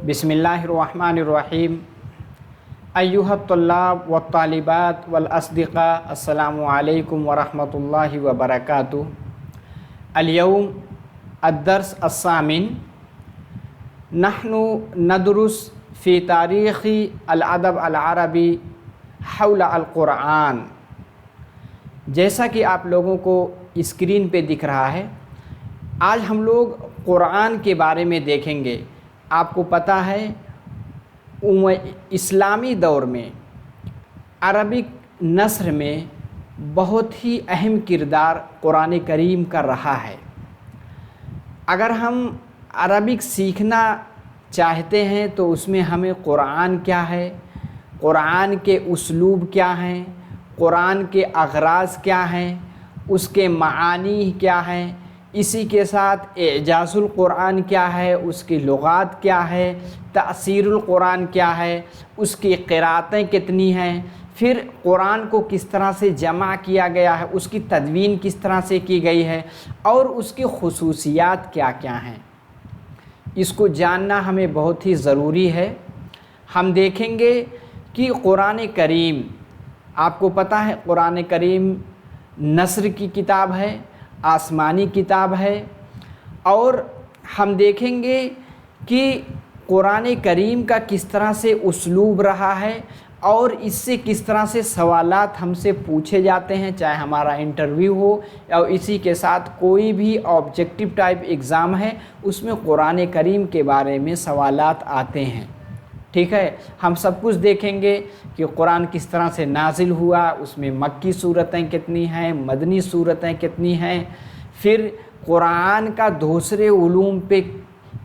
بسم اللہ الرحمن الرحیم ایھا الطلاب والطالبات والاصدقاء السلام علیکم ورحمۃ اللہ وبرکاتہ۔ اليوم الدرس الثامن نحن ندرس فی تاریخ الادب العربی حول القرآن۔ جیسا کہ آپ لوگوں کو اسکرین پہ دکھ رہا ہے، آج ہم لوگ قرآن کے بارے میں دیکھیں گے۔ آپ کو پتہ ہے اسلامی دور میں عربک نثر میں بہت ہی اہم کردار قرآن کریم کا رہا ہے۔ اگر ہم عربک سیکھنا چاہتے ہیں تو اس میں ہمیں قرآن کیا ہے، قرآن کے اسلوب کیا ہیں، قرآن کے اغراض کیا ہیں، اس کے معانی کیا ہیں، اسی کے ساتھ اعجاز القرآن کیا ہے، اس کی لغات کیا ہے، تأثیر القرآن کیا ہے، اس کی قرأتیں کتنی ہیں، پھر قرآن کو کس طرح سے جمع کیا گیا ہے، اس کی تدوین کس طرح سے کی گئی ہے، اور اس کی خصوصیات کیا کیا ہیں، اس کو جاننا ہمیں بہت ہی ضروری ہے۔ ہم دیکھیں گے کہ قرآن کریم، آپ کو پتہ ہے قرآن کریم نثر کی کتاب ہے، آسمانی کتاب ہے، اور ہم دیکھیں گے کہ قرآن کریم کا کس طرح سے اسلوب رہا ہے اور اس سے کس طرح سے سوالات ہم سے پوچھے جاتے ہیں، چاہے ہمارا انٹرویو ہو یا اسی کے ساتھ کوئی بھی آبجیکٹیو ٹائپ ایگزام ہے، اس میں قرآن کریم کے بارے میں سوالات آتے ہیں۔ ٹھیک ہے، ہم سب کچھ دیکھیں گے کہ قرآن کس طرح سے نازل ہوا، اس میں مکی صورتیں کتنی ہیں، مدنی صورتیں کتنی ہیں، پھر قرآن کا دوسرے علوم پہ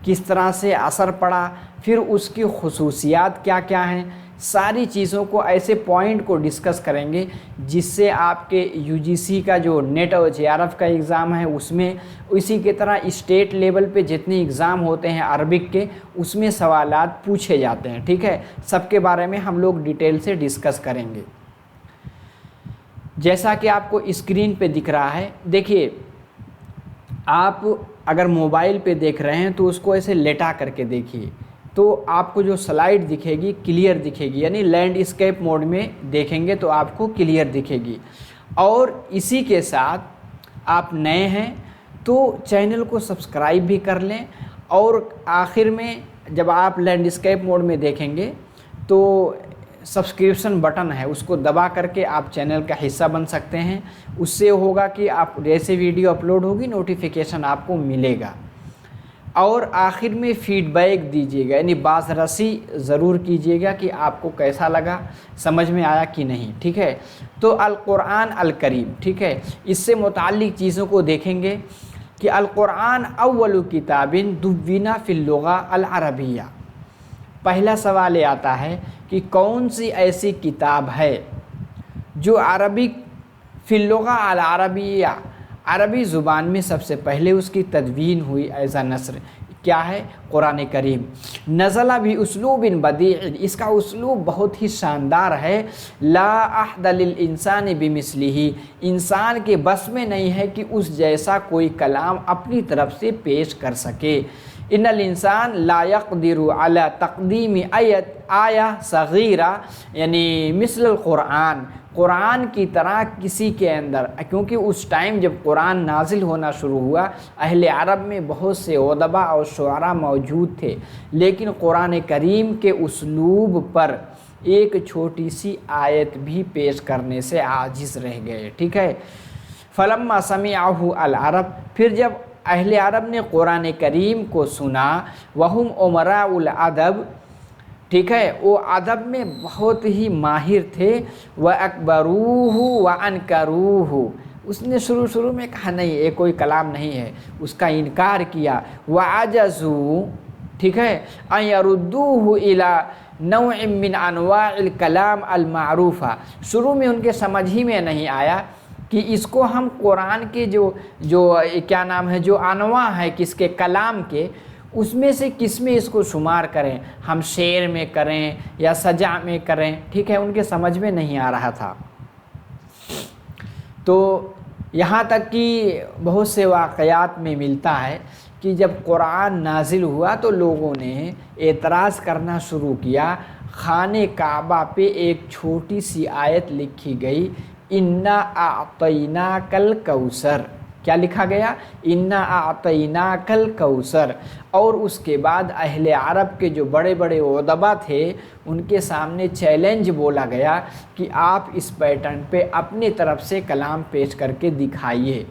کس طرح سے اثر پڑا، پھر اس کی خصوصیات کیا کیا ہیں، ساری چیزوں کو ایسے پوائنٹ کو ڈسکس کریں گے جس سے آپ کے UGC کا جو نیٹ اور JRF کا ایگزام ہے اس میں، اسی کی طرح اسٹیٹ لیول پہ جتنے ایگزام ہوتے ہیں عربک کے، اس میں سوالات پوچھے جاتے ہیں۔ ٹھیک ہے، سب کے بارے میں ہم لوگ ڈیٹیل سے ڈسکس کریں گے۔ جیسا کہ آپ کو اسکرین پہ دکھ رہا ہے، دیکھیے آپ اگر موبائل پہ دیکھ رہے ہیں تو اس کو ایسے لیٹا کر کے دیکھیے، تو آپ کو جو سلائیڈ دکھے گی کلیئر دکھے گی، یعنی لینڈ اسکیپ موڈ میں دیکھیں گے تو آپ کو کلیئر دکھے گی۔ اور اسی کے ساتھ آپ نئے ہیں تو چینل کو سبسکرائب بھی کر لیں، اور آخر میں جب آپ لینڈ اسکیپ موڈ میں دیکھیں گے تو سبسکرپشن بٹن ہے، اس کو دبا کر کے آپ چینل کا حصہ بن سکتے ہیں۔ اس سے ہوگا کہ آپ جیسے ویڈیو اپلوڈ ہوگی نوٹیفیکیشن آپ کو ملے گا۔ اور آخر میں فیڈ بیک دیجیے گا، یعنی باز رسی ضرور کیجیے گا کہ آپ کو کیسا لگا، سمجھ میں آیا کہ نہیں۔ ٹھیک ہے، تو القرآن الکریم، ٹھیک ہے، اس سے متعلق چیزوں کو دیکھیں گے کہ القرآن اول کتاب دونہ فی اللغہ العربیہ۔ پہلا سوال یہ آتا ہے کہ کون سی ایسی کتاب ہے جو عربک فی اللغہ العربیہ، عربی زبان میں سب سے پہلے اس کی تدوین ہوئی ایز نثر؟ کیا ہے؟ قرآن کریم۔ نزل باسلوب بدیع، اس کا اسلوب بہت ہی شاندار ہے۔ لا احد للانسان بمثلہ، انسان کے بس میں نہیں ہے کہ اس جیسا کوئی کلام اپنی طرف سے پیش کر سکے۔ ان الانسان لا يقدر على تقدیم آیہ صغیرہ، یعنی مثل القرآن، قرآن کی طرح کسی کے اندر، کیونکہ اس ٹائم جب قرآن نازل ہونا شروع ہوا اہل عرب میں بہت سے ادباء اور شعراء موجود تھے، لیکن قرآن کریم کے اسلوب پر ایک چھوٹی سی آیت بھی پیش کرنے سے عاجز رہ گئے۔ ٹھیک ہے، فلما سمعہ العرب، پھر جب اہل عرب نے قرآن کریم کو سنا، وہم امراء الادب، ٹھیک ہے، وہ ادب میں بہت ہی ماہر تھے، وَأَكْبَرُوهُ وَأَنْكَرُوهُ، اس نے شروع میں کہا نہیں یہ کوئی کلام نہیں ہے، اس کا انکار کیا، وَعَجَزُوا، ٹھیک ہے، أَن يَرُدُّوهُ إِلَى نَوْعٍ مِّنْ أَنْوَاعِ الْكَلَامِ الْمَعْرُوفَةِ، شروع میں ان کے سمجھ ہی میں نہیں آیا کہ اس کو ہم قرآن کے جو کیا نام ہے، جو انواع ہے کس کے کلام کے، اس میں سے کس میں اس کو شمار کریں، ہم شعر میں کریں یا سجع میں کریں۔ ٹھیک ہے، ان کے سمجھ میں نہیں آ رہا تھا۔ تو یہاں تک کہ بہت سے واقعات میں ملتا ہے کہ جب قرآن نازل ہوا تو لوگوں نے اعتراض کرنا شروع کیا۔ خانہ کعبہ پہ ایک چھوٹی سی آیت لکھی گئی، انا اعطیناک الکوثر۔ کیا لکھا گیا؟ انا اعطیناک الکوثر۔ اور اس کے بعد اہل عرب کے جو بڑے بڑے ادبا تھے ان کے سامنے چیلنج بولا گیا کہ آپ اس پیٹرن پہ اپنی طرف سے کلام پیش کر کے دکھائیے۔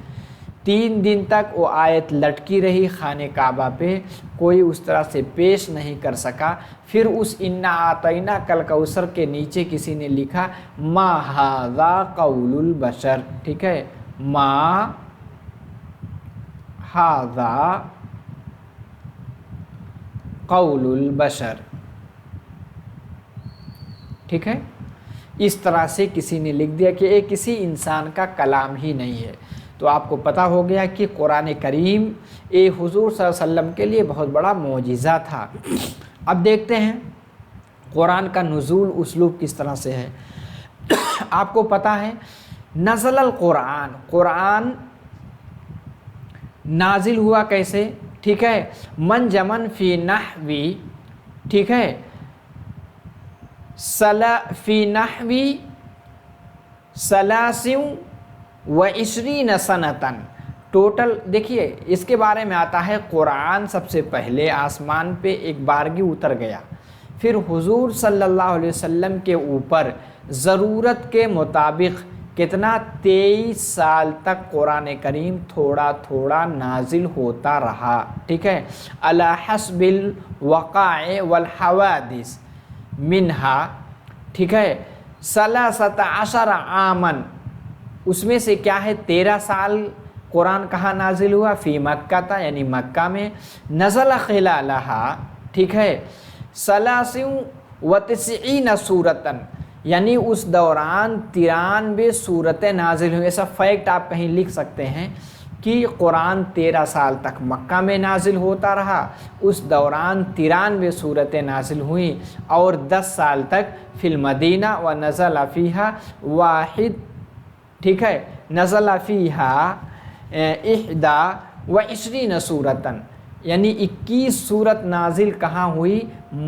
3 دن تک وہ آیت لٹکی رہی خانہ کعبہ پہ، کوئی اس طرح سے پیش نہیں کر سکا۔ پھر اس انا اعطیناک الکوثر کے نیچے کسی نے لکھا ما ھذا قول البشر، ٹھیک ہے، ما ھذا قول البشر، ٹھیک ہے۔ اس طرح سے کسی نے لکھ دیا کہ یہ کسی انسان کا کلام ہی نہیں ہے۔ تو آپ کو پتہ ہو گیا کہ قرآن کریم یہ حضور صلی اللہ علیہ وسلم کے لیے بہت بڑا معجزہ تھا۔ اب دیکھتے ہیں قرآن کا نزول اسلوب کس طرح سے ہے۔ آپ کو پتہ ہے نزل القرآن، قرآن نازل ہوا کیسے، ٹھیک ہے، منجمن فی نحوی، ٹھیک ہے، فی نحوی 23 سنتن، ٹوٹل دیکھیے اس کے بارے میں آتا ہے قرآن سب سے پہلے آسمان پہ ایک بارگی اتر گیا، پھر حضور صلی اللہ علیہ وسلم کے اوپر ضرورت کے مطابق کتنا 23 سال تک قرآن کریم تھوڑا تھوڑا نازل ہوتا رہا، ٹھیک ہے، علی حسب الوقائع والحوادث منہا، ٹھیک ہے، 13 عامن، اس میں سے کیا ہے 13 سال قرآن کہاں نازل ہوا؟ فی مکہ تھا، یعنی مکہ میں، نزل خلالہا، ٹھیک ہے، 93 سورتن، یعنی اس دوران 93 صورتیں نازل ہوئی۔ ایسا فیکٹ آپ کہیں لکھ سکتے ہیں کہ قرآن 13 سال تک مکہ میں نازل ہوتا رہا، اس دوران 93 صورتیں نازل ہوئیں، اور 10 سال تک فی المدینہ و نزل فیہا واحد، ٹھیک ہے، نزل فیہا 21 سورتن، یعنی 21 صورت نازل کہاں ہوئی؟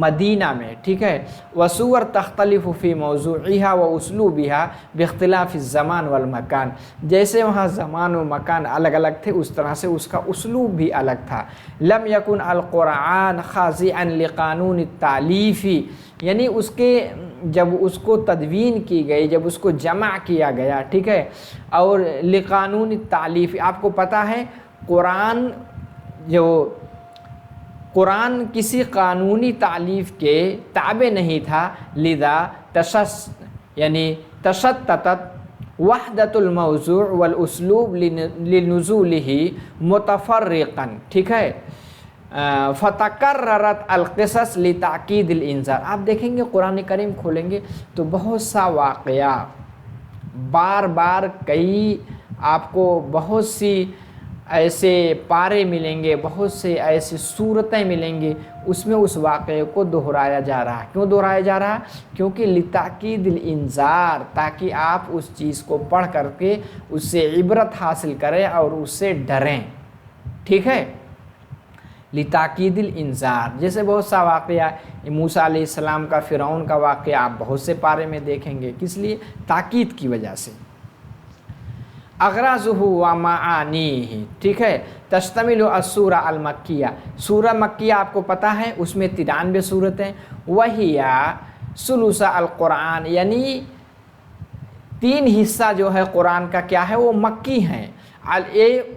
مدینہ میں، ٹھیک ہے، وسور تختلف فی موضوعها و اسلوبها باختلاف الزمان والمکان، جیسے وہاں زمان و مکان الگ الگ تھے اس طرح سے اس کا اسلوب بھی الگ تھا۔ لم یکن القرآن خاضعا لقانون التالیف، یعنی اس کے جب اس کو تدوین کی گئی، جب اس کو جمع کیا گیا، ٹھیک ہے، اور لقانون التالیف، آپ کو پتہ ہے قرآن کسی قانونی تالیف کے تابع نہیں تھا، لذا تشتتت وحدت الموضوع والاسلوب لنزولہ متفرقا، ٹھیک ہے، فتکررت القصص لتاکید الانذار۔ آپ دیکھیں گے قرآن کریم کھولیں گے تو بہت سا واقعہ بار بار کئی آپ کو بہت سی ایسے پارے ملیں گے، بہت سے ایسی صورتیں ملیں گی، اس میں اس واقعے کو دہرایا جا رہا ہے۔ کیوں دہرایا جا رہا ہے؟ کیونکہ لتاکید الانذار، تاکہ آپ اس چیز کو پڑھ کر کے اس سے عبرت حاصل کریں اور اس سے ڈریں، ٹھیک ہے، لتاکید الانذار۔ جیسے بہت سا واقعہ موسیٰ علیہ السلام کا فرعون کا واقعہ آپ بہت سے پارے میں دیکھیں گے، کس لیے؟ تاکید کی وجہ سے۔ اغراضہ و معانیہ، ٹھیک ہے، تشتمل السورہ المکیہ، سورہ مکیہ آپ کو پتہ ہے اس میں 93 صورتیں، وہی ثلث القرآن، یعنی 3 حصہ جو ہے قرآن کا کیا ہے؟ وہ مکی ہیں۔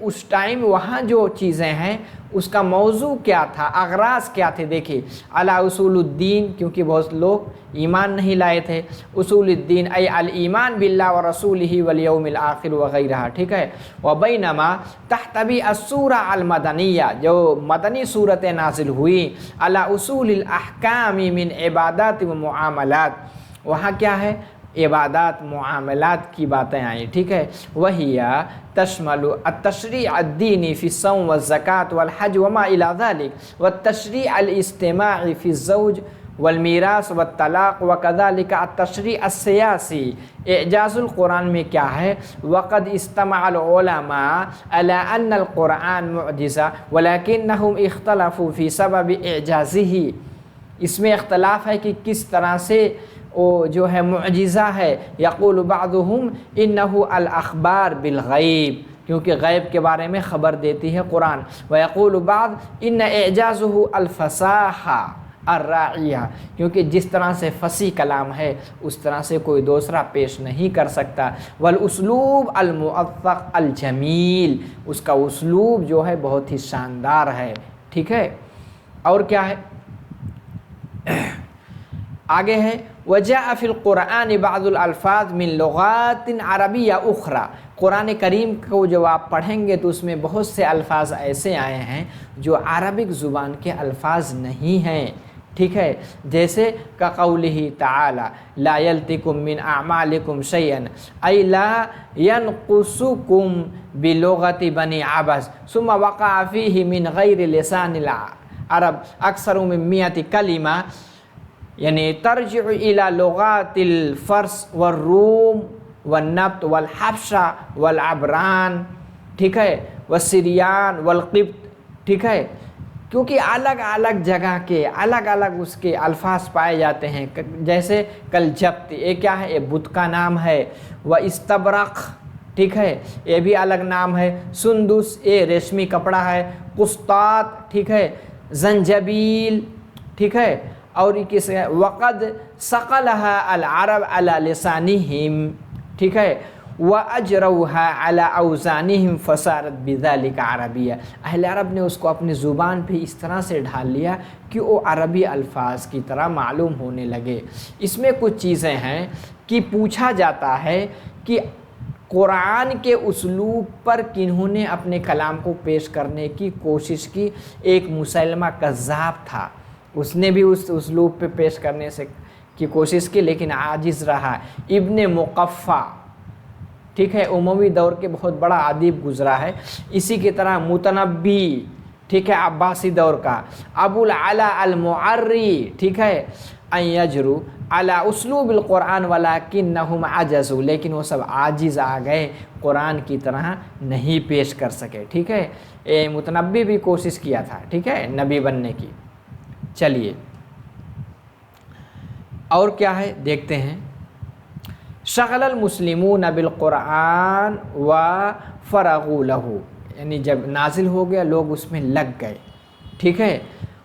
اس ٹائم وہاں جو چیزیں ہیں اس کا موضوع کیا تھا، اغراض کیا تھے؟ دیکھیے، علی اصول الدین، کیونکہ بہت لوگ ایمان نہیں لائے تھے، اصول الدین ای الایمان باللہ ورسولہ والیوم الآخر وغیرہ، ٹھیک ہے، وبینما تحتوی السورہ المدنیہ، جو مدنی صورتیں نازل ہوئی، علی اصول الاحکام من عبادات و معاملات، وہاں کیا ہے؟ عبادات معاملات کی باتیں آئیں، ٹھیک ہے، وہی تشمل التشریع الدینی فی الصوم والزکاة والحج وما الی ذلک والتشریع الاجتماعی فی الزوج والمیراث والطلاق وکذالک التشریع السیاسی۔ اعجاز القرآن میں کیا ہے؟ وقد استمع العلماء على ان القرآن معجزہ ولکنہم اختلفوا فی سبب اعجازہ۔ اس میں اختلاف ہے کہ کس طرح سے وہ جو ہے معجزہ ہے۔ یقول بعضهم انہ الاخبار بالغیب، کیونکہ غیب کے بارے میں خبر دیتی ہے قرآن۔ ویقول بعض ان اعجازہ الفصاحہ الراعیہ، کیونکہ جس طرح سے فصیح کلام ہے اس طرح سے کوئی دوسرا پیش نہیں کر سکتا۔ والاسلوب المؤثق الجمیل، اس کا اسلوب جو ہے بہت ہی شاندار ہے، ٹھیک ہے۔ اور کیا ہے آگے ہے وجاء فی القرآن بعض الالفاظ من لغات عربیہ اخرى۔ قرآن کریم کو جب آپ پڑھیں گے تو اس میں بہت سے الفاظ ایسے آئے ہیں جو عربک زبان کے الفاظ نہیں ہیں، ٹھیک ہے۔ جیسے کقولہ تعالی لا یلتکم من اعمالکم شیئا ای لا ینقصکم بلغت بنی عبس ثم وقع فیہ من غیر لسان العرب اکثر من 100 کلمہ، یعنی ترجع الی لغات الفرس والروم والنبط والحبشہ والعبران، ٹھیک ہے، والسریان والقبط، ٹھیک ہے، کیونکہ الگ الگ جگہ کے الگ الگ اس کے الفاظ پائے جاتے ہیں۔ جیسے کلجبت، یہ کیا ہے؟ یہ بت کا نام ہے۔ و استبرق، ٹھیک ہے، یہ بھی الگ نام ہے۔ سندس، یہ ریشمی کپڑا ہے۔ قسطاط، ٹھیک ہے، زنجبیل، ٹھیک ہے، اور کس وقد ثقلها العرب على لسانهم، ٹھیک ہے، وَأَجْرَوْهَا عَلَى أَوْزَانِهِمْ فَصَارَتْ بِذَلِكَ عَرَبِيَّةً۔ اہل عرب نے اس کو اپنی زبان پہ اس طرح سے ڈھال لیا کہ وہ عربی الفاظ کی طرح معلوم ہونے لگے۔ اس میں کچھ چیزیں ہیں کہ پوچھا جاتا ہے کہ قرآن کے اسلوب پر کنہوں نے اپنے کلام کو پیش کرنے کی کوشش کی؟ ایک مسیلمہ کذاب تھا، اس نے بھی اس اسلوب پہ پیش کرنے سے کی کوشش کی لیکن عاجز رہا۔ ابن مقفع، ٹھیک ہے، اموی دور کے بہت بڑا ادیب گزرا ہے۔ اسی کی طرح متنبی، ٹھیک ہے، عباسی دور کا۔ ابو العلا المعری، ٹھیک ہے، ان یجروا علی اسلوب القرآن ولکنہم عجزوا، لیکن وہ سب عاجز آ گئے، قرآن کی طرح نہیں پیش کر سکے، ٹھیک ہے۔ متنبی بھی کوشش کیا تھا، ٹھیک ہے، نبی بننے کی۔ چلیے اور کیا ہے دیکھتے ہیں۔ شغل المسلمون بالقرآن وفرغوا له، یعنی جب نازل ہو گیا لوگ اس میں لگ گئے، ٹھیک ہے۔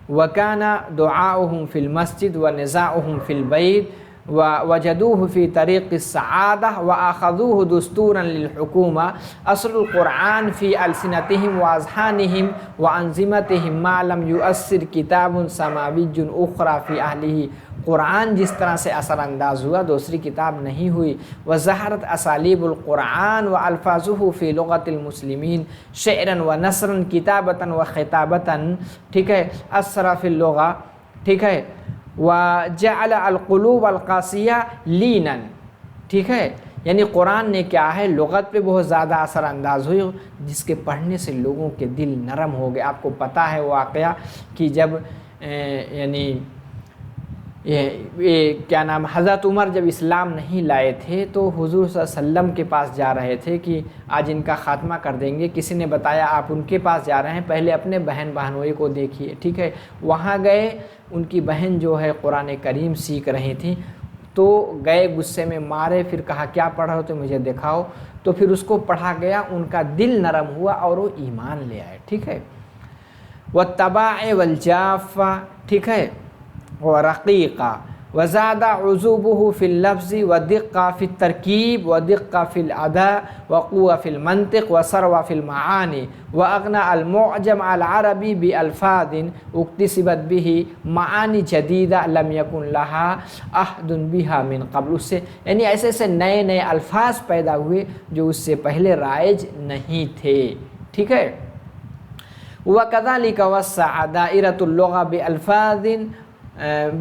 وَكَانَ دُعَاؤُهُمْ فِي الْمَسْجِدِ وَنِزَاعُهُمْ فِي الْبَيْتِ وَوَجَدُوهُ فِي طَرِيقِ السَّعَادَةِ وَأَخَذُوهُ دُسْتُورًا لِلْحُكُومَةِ أَصْلُ الْقُرْآنِ فِي أَلْسِنَتِهِمْ وَأَذْهَانِهِمْ وَأَنظِمَتِهِمْ مَا لَمْ يُؤَثِّرْ كِتَابٌ سَمَاوِيٌّ أُخْرَى فِي أَهْلِهِ۔ قرآن جس طرح سے اثر انداز ہوا دوسری کتاب نہیں ہوئی۔ وظہرت اسالیب القرآن والفاظہ فی لغت المسلمین شعرا ونثرا کتابتا وخطابتا، ٹھیک ہے، اسرا فی اللغہ، ٹھیک ہے، وجعل القلوب القاسیہ لینا، ٹھیک ہے، یعنی قرآن نے کیا ہے لغت پہ بہت زیادہ اثر انداز ہوئی جس کے پڑھنے سے لوگوں کے دل نرم ہو گئے۔ آپ کو پتہ ہے واقعہ کہ جب یعنی یہ کیا نام حضرت عمر جب اسلام نہیں لائے تھے تو حضور صلی اللہ علیہ وسلم کے پاس جا رہے تھے کہ آج ان کا خاتمہ کر دیں گے۔ کسی نے بتایا آپ ان کے پاس جا رہے ہیں، پہلے اپنے بہن بہنوئی کو دیکھیے، ٹھیک ہے۔ وہاں گئے، ان کی بہن جو ہے قرآن کریم سیکھ رہی تھی تو گئے، غصے میں مارے، پھر کہا کیا پڑھ رہے ہو تو مجھے دکھاؤ، تو پھر اس کو پڑھا گیا، ان کا دل نرم ہوا اور وہ ایمان لے آئے، ٹھیک ہے۔ والتباع والجافہ، ٹھیک ہے، ورقیقہ وزاد عذوبه في اللفظ ودقة في التركيب ودقة في الأداء وقوة في المنطق وثروة في المعاني وأغنى المعجم العربي بألفاظ اكتسبت به معاني جديدة لم يكن لها عهد بها من قبل، اس سے یعنی ایسے ایسے نئے نئے الفاظ پیدا ہوئے جو اس سے پہلے رائج نہیں تھے، ٹھیک ہے۔ وكذلك وسع دائرة اللغة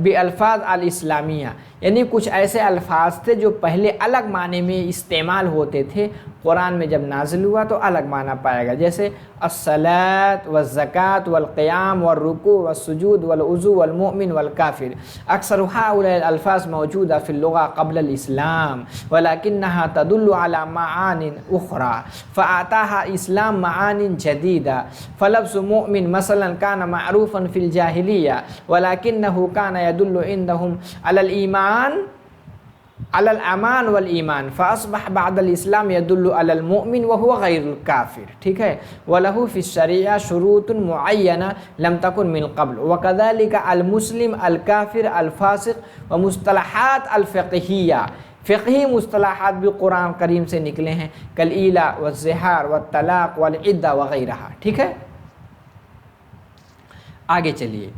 بألفاظ الاسلامیہ، یعنی کچھ ایسے الفاظ تھے جو پہلے الگ معنی میں استعمال ہوتے تھے، قرآن میں جب نازل ہوا تو الگ معنی پایا گیا، جیسے الصلاۃ والزکاۃ والقیام والرکوع والسجود والوضوء والمؤمن والکافر. اکثر هؤلاء الالفاظ موجودة في اللغة قبل الإسلام ولكنها تدل على معان أخرى فأعطاها الإسلام معان جديدة. فلفظ مؤمن مثلا كان معروفا في الجاهلية ولكنه كان يدل عندهم على الإيمان على الأمان والإيمان فأصبح بعد الإسلام يدل على المؤمن وهو غير الكافر. ٹھیک ہے. وله في الشريعة شروط معينة لم تكن من قبل وكذلك المسلم الكافر الفاسق ومصطلحات الفقهية. فقہی مصطلحات بھی قرآن کریم سے نکلے ہیں کالإیلاء والزہار والطلاق والعدہ وغیرہ. ٹھیک ہے. آگے چلیے.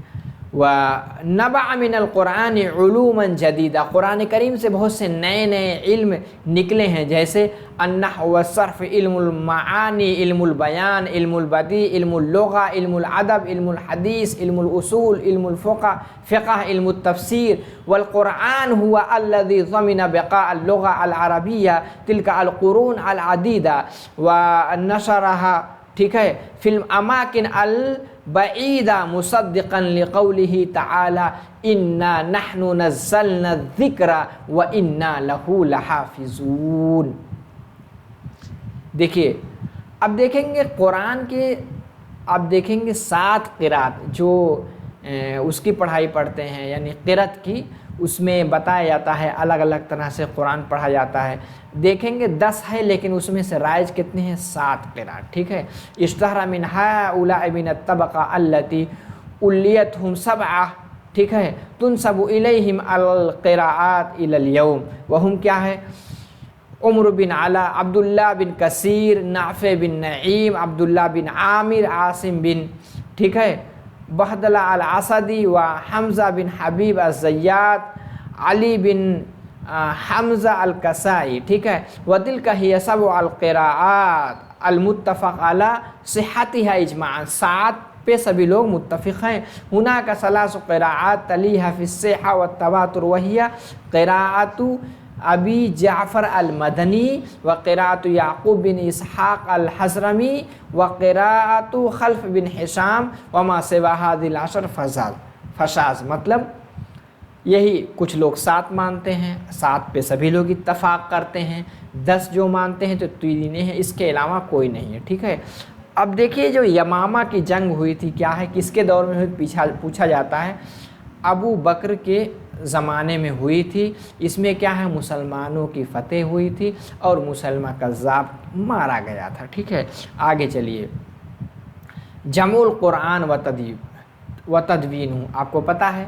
وَنَبَعَ مِنَ الْقُرْآنِ عُلُومًا جَدِيدًا. قرآن کریم سے بہت سے نئے نئے علم نکلے ہیں جیسے النحو والصرف، علم المعانی، علم البیان، علم البدیع، علم اللغہ، علم الادب، علم الحدیث، علم الاصول، علم فقہ، علم التفسیر. والقرآن هو الذي ضمن بقاء اللغة العربية تلك القرون العديدة ونشرها. ٹھیک ہے. فی الاماکن البعیدہ مصدقا لقوله تعالی انا نحن نزلنا الذکر وانا له لحافظون. دیکھیے اب دیکھیں گے قرآن کے، اب دیکھیں گے 7 قرات جو اس کی پڑھائی پڑھتے ہیں یعنی قرت کی، اس میں بتایا جاتا ہے الگ الگ طرح سے قرآن پڑھا جاتا ہے. دیکھیں گے 10 ہے لیکن اس میں سے رائج کتنے ہیں؟ 7 قرات. ٹھیک ہے. اشتہر من هؤلاء من الطبقہ التي الیتهم 7. ٹھیک ہے. تنسب الیہم القراءات الی اليوم وهم کیا ہے؟ عمر بن علا، عبداللہ بن کثیر، نافع بن نعیم، عبداللہ بن عامر، عاصم بن ٹھیک ہے بہدلہ الاسدی و حمزہ بن حبیب الزیات، علی بن حمزہ الکسائی. ٹھیک ہے. وتلک ہی 7 القراءات المتفق علی صحتها اجماعا. 7 پہ سبھی لوگ متفق ہیں. هناك 3 قراءات تلیها في الصحة والتواتر وهي قراءة ابی جعفر المدنی وقراءة یعقوب بن اسحاق الحضرمی وقراءة خلف بن حشام وما سوا هذه العشر فشاذ. مطلب یہی کچھ لوگ 7 مانتے ہیں، 7 پہ سبھی لوگ اتفاق کرتے ہیں، 10 جو مانتے ہیں تو 3 ہیں، اس کے علاوہ کوئی نہیں ہے. ٹھیک ہے. اب دیکھیے جو یمامہ کی جنگ ہوئی تھی کیا ہے، کس کے دور میں ہوئی؟ پوچھا جاتا ہے ابو بکر کے زمانے میں ہوئی تھی. اس میں کیا ہے؟ مسلمانوں کی فتح ہوئی تھی اور مسلمہ کذاب مارا گیا تھا. ٹھیک ہے. آگے چلیے. جمع القرآن و تدوین. آپ کو پتہ ہے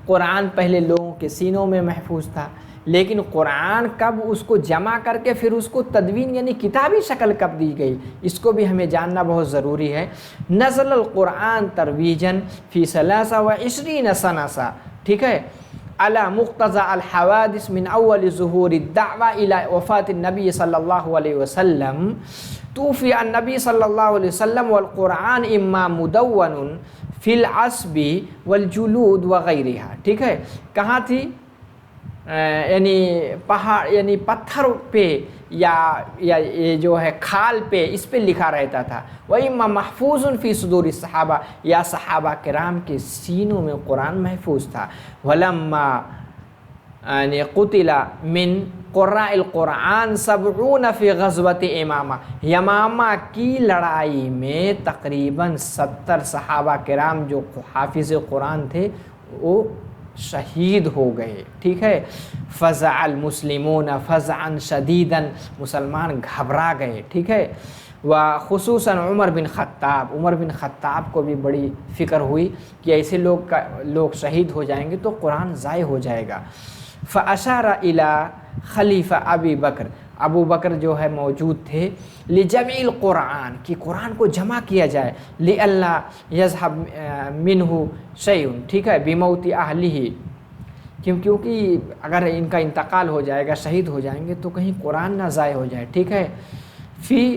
قرآن پہلے لوگوں کے سینوں میں محفوظ تھا، لیکن قرآن کب اس کو جمع کر کے پھر اس کو تدوین یعنی کتابی شکل کب دی گئی، اس کو بھی ہمیں جاننا بہت ضروری ہے. نزل القرآن ترویجاً فی 23 سنہ. ٹھیک ہے. على مقتضى الحوادث من اول ظهور الدعوة الى وفاة النبي صلى الله عليه وسلم. توفي النبي صلى الله عليه وسلم والقرآن اما مدون في العصب والجلود وغيرها. ٹھیک ہے. کہاں تھی؟ یعنی پہاڑ یعنی پتھر پہ یا یہ جو ہے کھال پہ، اس پہ لکھا رہتا تھا. وَإِمَّا مَحْفُوظٌ فِي صُدُورِ الصَّحَابَہ، یا صحابہ کرام کے سینوں میں قرآن محفوظ تھا. وَلَمَّا یعنی قُتِلَ مِن قُرَّاءِ الْقُرْآنِ 70 فِي غَزْوَةِ یمامہ. یمامہ کی لڑائی میں تقریباً 70 صحابہ کرام جو حافظ قرآن تھے وہ شہید ہو گئے. ٹھیک ہے. فزع المسلمون فزعا شدیدا، مسلمان گھبرا گئے. ٹھیک ہے. وخصوصاً عمر بن خطاب کو بھی بڑی فکر ہوئی کہ ایسے لوگ شہید ہو جائیں گے تو قرآن ضائع ہو جائے گا. فاشار الی خلیفہ ابو بکر جو ہے موجود تھے، لجمع القرآن کہ قرآن کو جمع کیا جائے، لئلا یذهب منہ شیء. ٹھیک ہے. بموت اہلہ، کیونکہ اگر ان کا انتقال ہو جائے گا، شہید ہو جائیں گے تو کہیں قرآن نہ ضائع ہو جائے. ٹھیک ہے. فی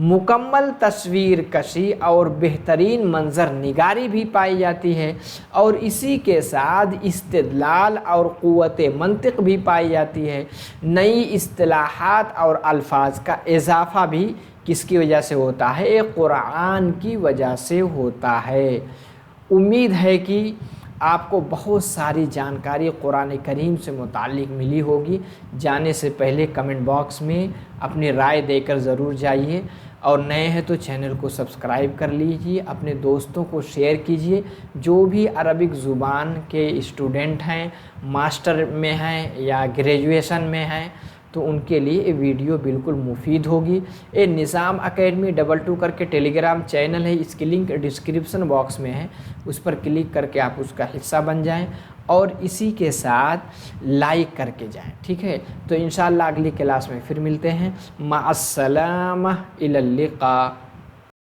مکمل تصویر کشی اور بہترین منظر نگاری بھی پائی جاتی ہے، اور اسی کے ساتھ استدلال اور قوت منطق بھی پائی جاتی ہے۔ نئی اصطلاحات اور الفاظ کا اضافہ بھی کس کی وجہ سے ہوتا ہے؟ قرآن کی وجہ سے ہوتا ہے۔ امید ہے کہ آپ کو بہت ساری جانکاری قرآن کریم سے متعلق ملی ہوگی۔ جانے سے پہلے کمنٹ باکس میں اپنی رائے دے کر ضرور جائیے، اور نئے ہیں تو چینل کو سبسکرائب کر لیجیے، اپنے دوستوں کو شیئر کیجیے۔ جو بھی عربک زبان کے اسٹوڈنٹ ہیں، ماسٹر میں ہیں یا گریجویشن میں ہیں، تو ان کے لیے یہ ویڈیو بالکل مفید ہوگی۔ یہ نظام اکیڈمی 22 کر کے ٹیلی گرام چینل ہے، اس کی لنک ڈسکرپشن باکس میں ہے، اس پر کلک کر کے آپ اس کا حصہ بن جائیں، اور اسی کے ساتھ لائک کر کے جائیں، ٹھیک ہے؟ تو انشاءاللہ اگلی کلاس میں پھر ملتے ہیں۔ مع السلامہ، الی اللقاء۔